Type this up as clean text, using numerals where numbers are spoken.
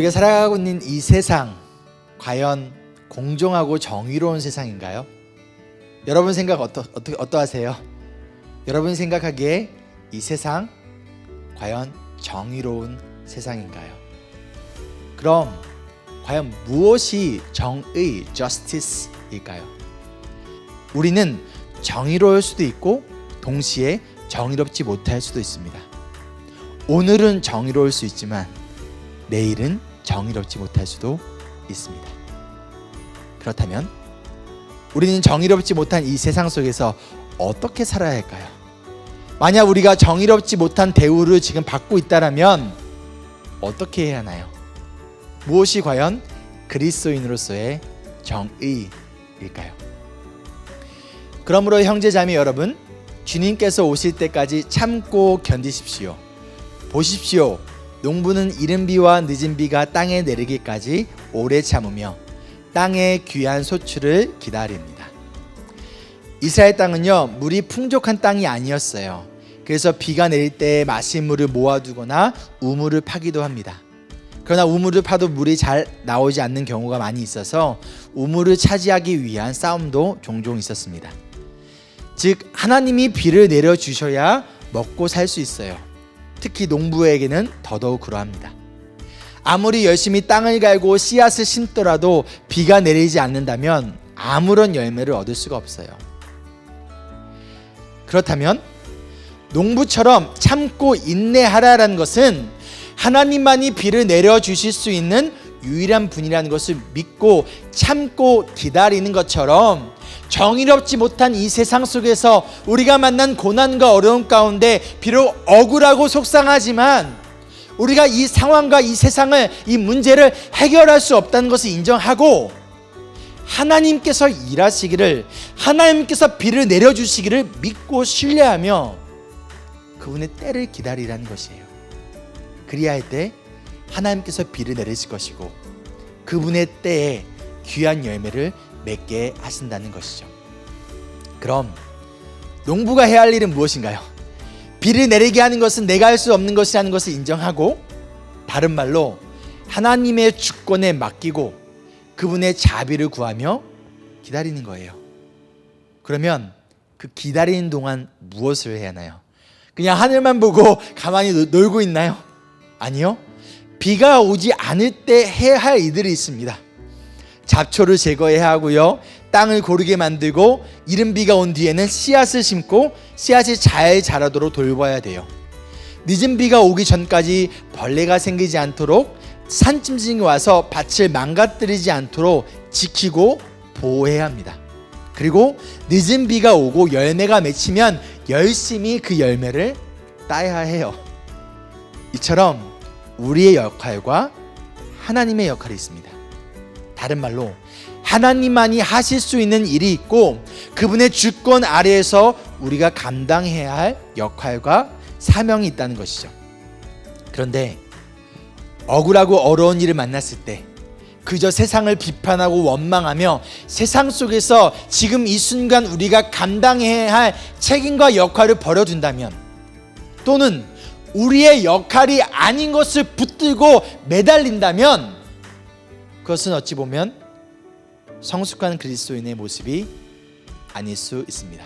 우리가 살아가고 있는 이 세상, 과연 공정하고 정의로운 세상인가요? 여러분 생각 어떠하세요? 여러분 생각하기에 이 세상 과연 정의로운 세상인가요? 그럼 과연 무엇이 정의, justice일까요? 우리는 정의로울 수도 있고 동시에 정의롭지 못할 수도 있습니다. 오늘은 정의로울 수 있지만 내일은 정의롭지 못할 수도 있습니다. 그렇다면 우리는 정의롭지 못한 이 세상 속에서 어떻게 살아야 할까요? 만약 우리가 정의롭지 못한 대우를 지금 받고 있다면 어떻게 해야 하나요? 무엇이 과연 그리스도인으로서의 정의일까요? 그러므로 형제자매 여러분, 주님께서 오실 때까지 참고 견디십시오. 보십시오. 농부는 이른 비와 늦은 비가 땅에 내리기까지 오래 참으며 땅의 귀한 소출을 기다립니다. 이스라엘 땅은요, 물이 풍족한 땅이 아니었어요. 그래서 비가 내릴 때 마실 물을 모아두거나 우물을 파기도 합니다. 그러나 우물을 파도 물이 잘 나오지 않는 경우가 많이 있어서 우물을 차지하기 위한 싸움도 종종 있었습니다. 즉 하나님이 비를 내려주셔야 먹고 살 수 있어요. 특히 농부에게는 더더욱 그러합니다. 아무리 열심히 땅을 갈고 씨앗을 심더라도 비가 내리지 않는다면 아무런 열매를 얻을 수가 없어요. 그렇다면 농부처럼 참고 인내하라라는 것은 하나님만이 비를 내려주실 수 있는 유일한 분이라는 것을 믿고 참고 기다리는 것처럼 정의롭지 못한 이 세상 속에서 우리가 만난 고난과 어려움 가운데 비록 억울하고 속상하지만 우리가 이 상황과 이 세상을, 이 문제를 해결할 수 없다는 것을 인정하고 하나님께서 일하시기를, 하나님께서 비를 내려주시기를 믿고 신뢰하며 그분의 때를 기다리라는 것이에요. 그리할 때 하나님께서 비를 내리실 것이고 그분의 때에 귀한 열매를 맺게 하신다는 것이죠. 그럼 농부가 해야 할 일은 무엇인가요? 비를 내리게 하는 것은 내가 할 수 없는 것이라는 것을 인정하고, 다른 말로 하나님의 주권에 맡기고 그분의 자비를 구하며 기다리는 거예요. 그러면 그 기다리는 동안 무엇을 해야 하나요? 그냥 하늘만 보고 가만히 놀고 있나요? 아니요. 비가 오지 않을 때 해야 할 일들이 있습니다. 잡초를 제거해야 하고요, 땅을 고르게 만들고 이른 비가 온 뒤에는 씨앗을 심고 씨앗이 잘 자라도록 돌봐야 돼요. 늦은 비가 오기 전까지 벌레가 생기지 않도록 산짐승이 와서 밭을 망가뜨리지 않도록 지키고 보호해야 합니다. 그리고 늦은 비가 오고 열매가 맺히면 열심히 그 열매를 따야 해요. 이처럼 우리의 역할과 하나님의 역할이 있습니다. 다른 말로 하나님만이 하실 수 있는 일이 있고 그분의 주권 아래에서 우리가 감당해야 할 역할과 사명이 있다는 것이죠. 그런데 억울하고 어려운 일을 만났을 때 그저 세상을 비판하고 원망하며 세상 속에서 지금 이 순간 우리가 감당해야 할 책임과 역할을 버려둔다면, 또는 우리의 역할이 아닌 것을 붙들고 매달린다면 그것은 어찌 보면 성숙한 그리스도인의 모습이 아닐 수 있습니다.